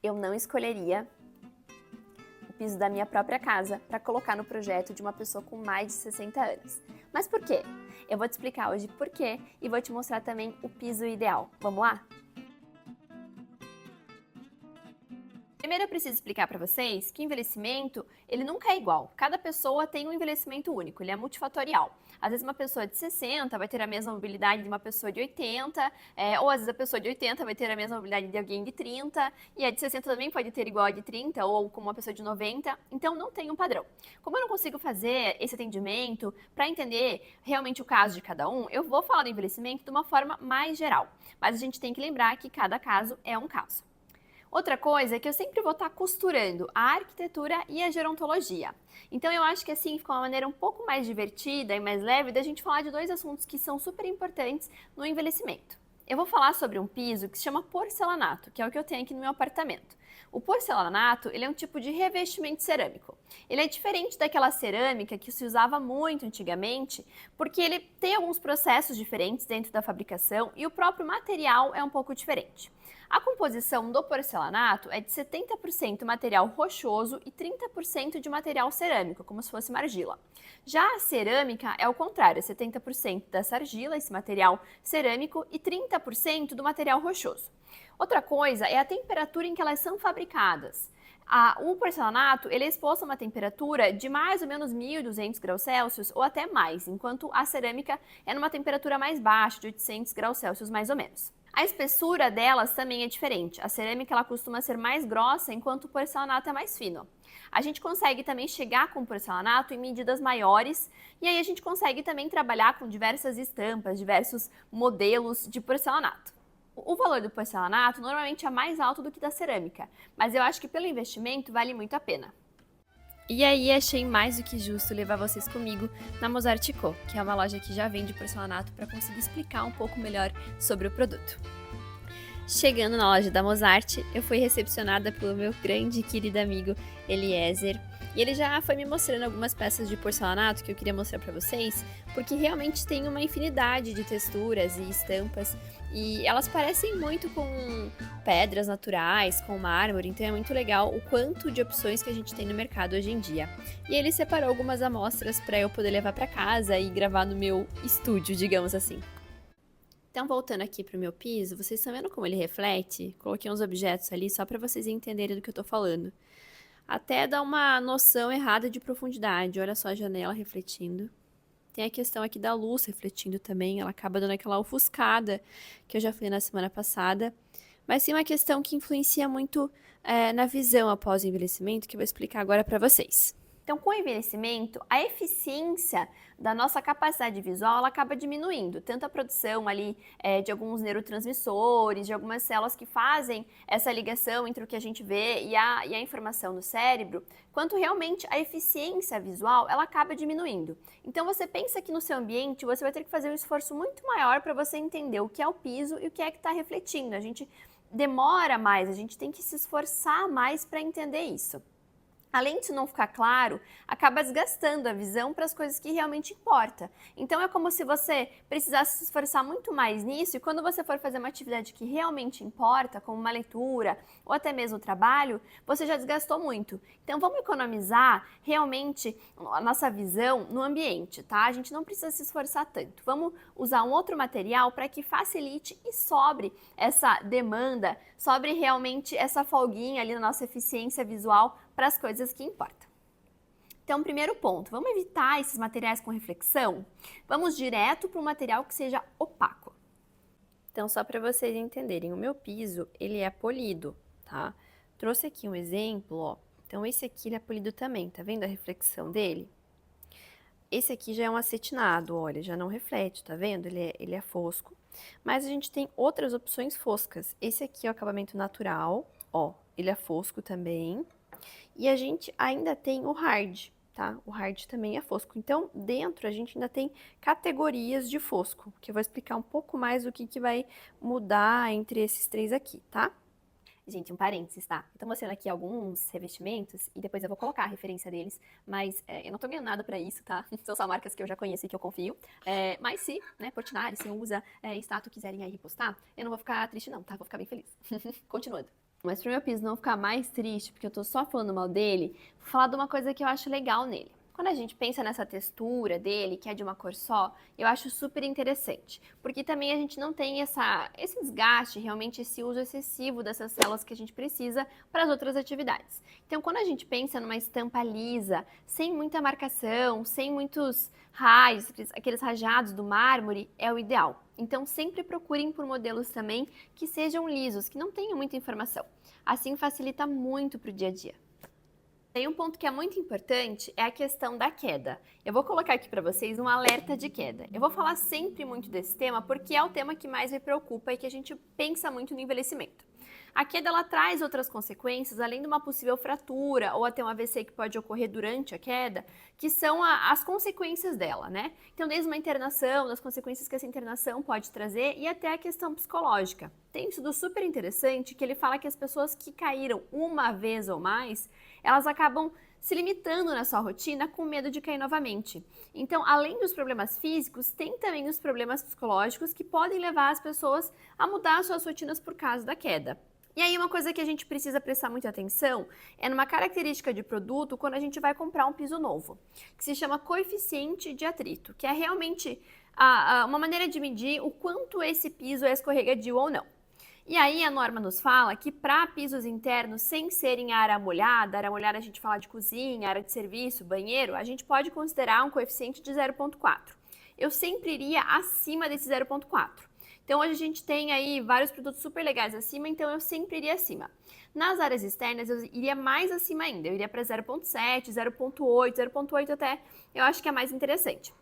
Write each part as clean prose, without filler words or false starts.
eu não escolheria o piso da minha própria casa para colocar no projeto de uma pessoa com mais de 60 anos. Mas por quê? Eu vou te explicar hoje por quê e vou te mostrar também o piso ideal. Vamos lá? Primeiro eu preciso explicar para vocês que o envelhecimento, ele nunca é igual. Cada pessoa tem um envelhecimento único, ele é multifatorial. Às vezes uma pessoa de 60 vai ter a mesma mobilidade de uma pessoa de 80, ou às vezes a pessoa de 80 vai ter a mesma mobilidade de alguém de 30, e a de 60 também pode ter igual a de 30, ou como uma pessoa de 90, então não tem um padrão. Como eu não consigo fazer esse atendimento para entender realmente o caso de cada um, eu vou falar do envelhecimento de uma forma mais geral, mas a gente tem que lembrar que cada caso é um caso. Outra coisa é que eu sempre vou estar costurando a arquitetura e a gerontologia. Então eu acho que assim fica uma maneira um pouco mais divertida e mais leve da gente falar de dois assuntos que são super importantes no envelhecimento. Eu vou falar sobre um piso que se chama porcelanato, que é o que eu tenho aqui no meu apartamento. O porcelanato, ele é um tipo de revestimento cerâmico. Ele é diferente daquela cerâmica que se usava muito antigamente, porque ele tem alguns processos diferentes dentro da fabricação e o próprio material é um pouco diferente. A composição do porcelanato é de 70% material rochoso e 30% de material cerâmico, como se fosse uma argila. Já a cerâmica é o contrário, é 70% dessa argila, esse material cerâmico, e 30% do material rochoso. Outra coisa é a temperatura em que elas são fabricadas. O porcelanato ele é exposto a uma temperatura de mais ou menos 1.200 graus Celsius ou até mais, enquanto a cerâmica é numa temperatura mais baixa, de 800 graus Celsius mais ou menos. A espessura delas também é diferente. A cerâmica ela costuma ser mais grossa, enquanto o porcelanato é mais fino. A gente consegue também chegar com o porcelanato em medidas maiores e aí a gente consegue também trabalhar com diversas estampas, diversos modelos de porcelanato. O valor do porcelanato normalmente é mais alto do que da cerâmica, mas eu acho que pelo investimento vale muito a pena. E aí achei mais do que justo levar vocês comigo na Mozart Co, que é uma loja que já vende porcelanato para conseguir explicar um pouco melhor sobre o produto. Chegando na loja da Mozart, eu fui recepcionada pelo meu grande e querido amigo Eliezer, e ele já foi me mostrando algumas peças de porcelanato que eu queria mostrar para vocês, porque realmente tem uma infinidade de texturas e estampas, e elas parecem muito com pedras naturais, com mármore, então é muito legal o quanto de opções que a gente tem no mercado hoje em dia. E ele separou algumas amostras para eu poder levar para casa e gravar no meu estúdio, digamos assim. Então, voltando aqui para o meu piso, vocês estão vendo como ele reflete? Coloquei uns objetos ali só para vocês entenderem do que eu estou falando. Até dá uma noção errada de profundidade. Olha só a janela refletindo. Tem a questão aqui da luz refletindo também. Ela acaba dando aquela ofuscada que eu já falei na semana passada. Mas tem uma questão que influencia muito na visão após o envelhecimento, que eu vou explicar agora para vocês. Então, com o envelhecimento, a eficiência da nossa capacidade visual ela acaba diminuindo, tanto a produção ali de alguns neurotransmissores, de algumas células que fazem essa ligação entre o que a gente vê e a informação no cérebro, quanto realmente a eficiência visual ela acaba diminuindo. Então, você pensa que no seu ambiente você vai ter que fazer um esforço muito maior para você entender o que é o piso e o que é que está refletindo. A gente demora mais, a gente tem que se esforçar mais para entender isso. Além disso não ficar claro, acaba desgastando a visão para as coisas que realmente importam. Então é como se você precisasse se esforçar muito mais nisso e quando você for fazer uma atividade que realmente importa, como uma leitura ou até mesmo o trabalho, você já desgastou muito. Então vamos economizar realmente a nossa visão no ambiente, tá? A gente não precisa se esforçar tanto. Vamos usar um outro material para que facilite e sobre essa demanda, sobre realmente essa folguinha ali na nossa eficiência visual para as coisas que importam. Então, primeiro ponto, vamos evitar esses materiais com reflexão? Vamos direto para um material que seja opaco. Então, só para vocês entenderem, o meu piso, ele é polido, tá? Trouxe aqui um exemplo, ó. Então, esse aqui ele é polido também, tá vendo a reflexão dele? Esse aqui já é um acetinado, olha, já não reflete, tá vendo? Ele é fosco. Mas a gente tem outras opções foscas. Esse aqui é o acabamento natural, ó, ele é fosco também. E a gente ainda tem o hard, tá? O hard também é fosco. Então, dentro a gente ainda tem categorias de fosco, que eu vou explicar um pouco mais o que vai mudar entre esses três aqui, tá? Gente, um parênteses, tá? Eu tô mostrando aqui alguns revestimentos e depois eu vou colocar a referência deles, mas eu não tô ganhando nada pra isso, tá? São só marcas que eu já conheço e que eu confio. Mas se, né, Portinari, se usa, Stato quiserem aí repostar, eu não vou ficar triste não, tá? Vou ficar bem feliz. Continuando. Mas para o meu piso não ficar mais triste, porque eu tô só falando mal dele, vou falar de uma coisa que eu acho legal nele. Quando a gente pensa nessa textura dele, que é de uma cor só, eu acho super interessante, porque também a gente não tem esse desgaste, realmente esse uso excessivo dessas células que a gente precisa para as outras atividades. Então, quando a gente pensa numa estampa lisa, sem muita marcação, sem muitos raios, aqueles rajados do mármore, é o ideal. Então, sempre procurem por modelos também que sejam lisos, que não tenham muita informação. Assim facilita muito para o dia a dia. Tem um ponto que é muito importante, é a questão da queda. Eu vou colocar aqui para vocês um alerta de queda. Eu vou falar sempre muito desse tema porque é o tema que mais me preocupa e que a gente pensa muito no envelhecimento. A queda ela traz outras consequências, além de uma possível fratura ou até um AVC que pode ocorrer durante a queda, que são as consequências dela, né? Então, desde uma internação, das consequências que essa internação pode trazer e até a questão psicológica. Tem um estudo super interessante que ele fala que as pessoas que caíram uma vez ou mais, elas acabam se limitando na sua rotina com medo de cair novamente. Então, além dos problemas físicos, tem também os problemas psicológicos que podem levar as pessoas a mudar suas rotinas por causa da queda. E aí, uma coisa que a gente precisa prestar muita atenção é numa característica de produto quando a gente vai comprar um piso novo, que se chama coeficiente de atrito, que é realmente uma maneira de medir o quanto esse piso é escorregadio ou não. E aí a norma nos fala que para pisos internos sem serem área molhada a gente fala de cozinha, área de serviço, banheiro, a gente pode considerar um coeficiente de 0,4. Eu sempre iria acima desse 0,4. Então hoje a gente tem aí vários produtos super legais acima, então eu sempre iria acima. Nas áreas externas eu iria mais acima ainda, eu iria para 0,7, 0,8, 0,8 até, eu acho que é mais interessante,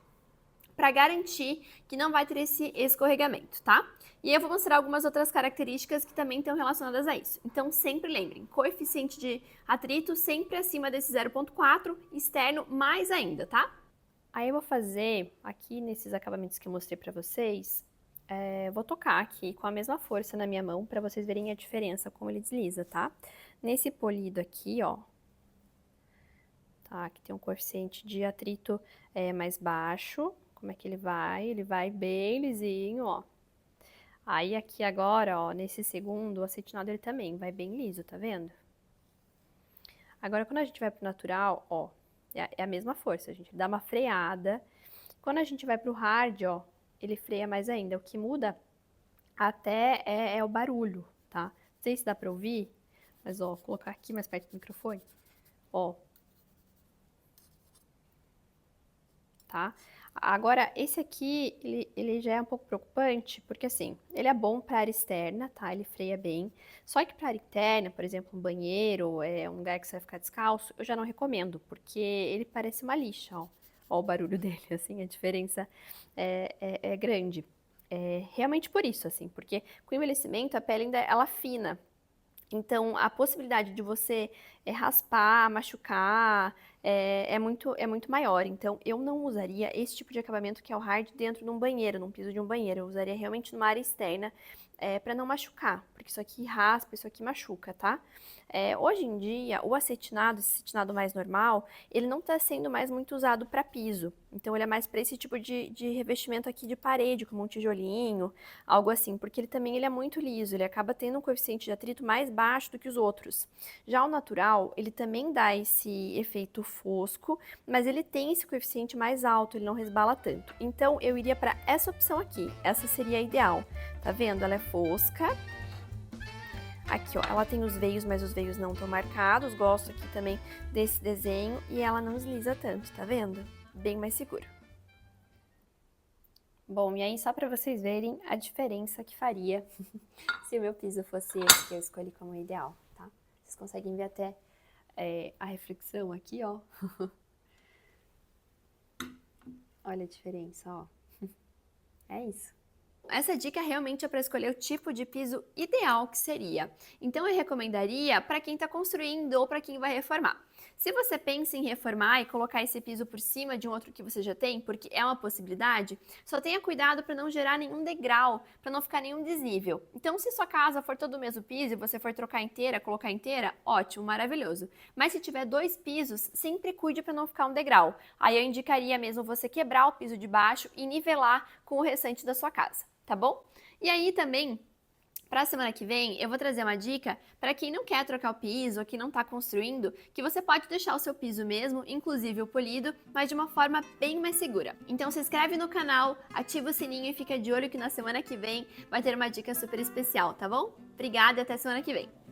para garantir que não vai ter esse escorregamento, tá? E aí eu vou mostrar algumas outras características que também estão relacionadas a isso. Então sempre lembrem, coeficiente de atrito sempre acima desse 0,4, externo mais ainda, tá? Aí eu vou fazer aqui nesses acabamentos que eu mostrei para vocês, vou tocar aqui com a mesma força na minha mão para vocês verem a diferença, como ele desliza, tá? Nesse polido aqui, ó, tá? Aqui tem um coeficiente de atrito mais baixo. Como é que ele vai? Ele vai bem lisinho, ó. Aí aqui agora, ó, nesse segundo, o acetinado ele também vai bem liso, tá vendo? Agora quando a gente vai pro natural, ó, é a mesma força, a gente dá uma freada. Quando a gente vai pro hard, ó, ele freia mais ainda. O que muda até é o barulho, tá? Não sei se dá pra ouvir, mas ó, vou colocar aqui mais perto do microfone, ó. Tá? Agora, esse aqui, ele já é um pouco preocupante, porque assim, ele é bom para área externa, tá? Ele freia bem. Só que para área interna, por exemplo, um banheiro, um lugar que você vai ficar descalço, eu já não recomendo, porque ele parece uma lixa, ó. Ó o barulho dele, assim, a diferença é grande. É realmente por isso, assim, porque com o envelhecimento a pele ainda ela afina. Então, a possibilidade de você raspar, machucar, é muito maior. Então, eu não usaria esse tipo de acabamento que é o hard dentro de um banheiro, num piso de um banheiro. Eu usaria realmente numa área externa, para não machucar, porque isso aqui raspa, isso aqui machuca, tá? Hoje em dia, o acetinado, esse acetinado mais normal, ele não está sendo mais muito usado para piso. Então, ele é mais para esse tipo de revestimento aqui de parede, como um tijolinho, algo assim, porque ele é muito liso, ele acaba tendo um coeficiente de atrito mais baixo do que os outros. Já o natural, ele também dá esse efeito fosco, mas ele tem esse coeficiente mais alto, ele não resbala tanto. Então, eu iria para essa opção aqui, essa seria a ideal. Tá vendo? Ela é fosca. Aqui, ó, ela tem os veios, mas os veios não estão marcados. Gosto aqui também desse desenho e ela não desliza tanto, tá vendo? Bem mais seguro. Bom, e aí só para vocês verem a diferença que faria se o meu piso fosse esse que eu escolhi como ideal, tá? Vocês conseguem ver até a reflexão aqui, ó. Olha a diferença, ó. É isso. Essa dica realmente é para escolher o tipo de piso ideal que seria. Então eu recomendaria para quem está construindo ou para quem vai reformar. Se você pensa em reformar e colocar esse piso por cima de um outro que você já tem, porque é uma possibilidade, só tenha cuidado para não gerar nenhum degrau, para não ficar nenhum desnível. Então se sua casa for todo o mesmo piso e você for trocar inteira, colocar inteira, ótimo, maravilhoso. Mas se tiver dois pisos, sempre cuide para não ficar um degrau. Aí eu indicaria mesmo você quebrar o piso de baixo e nivelar com o restante da sua casa. Tá bom? E aí também, Para a semana que vem, eu vou trazer uma dica para quem não quer trocar o piso ou quem não está construindo, que você pode deixar o seu piso mesmo, inclusive o polido, mas de uma forma bem mais segura. Então se inscreve no canal, ativa o sininho e fica de olho que na semana que vem vai ter uma dica super especial, tá bom? Obrigada e até semana que vem!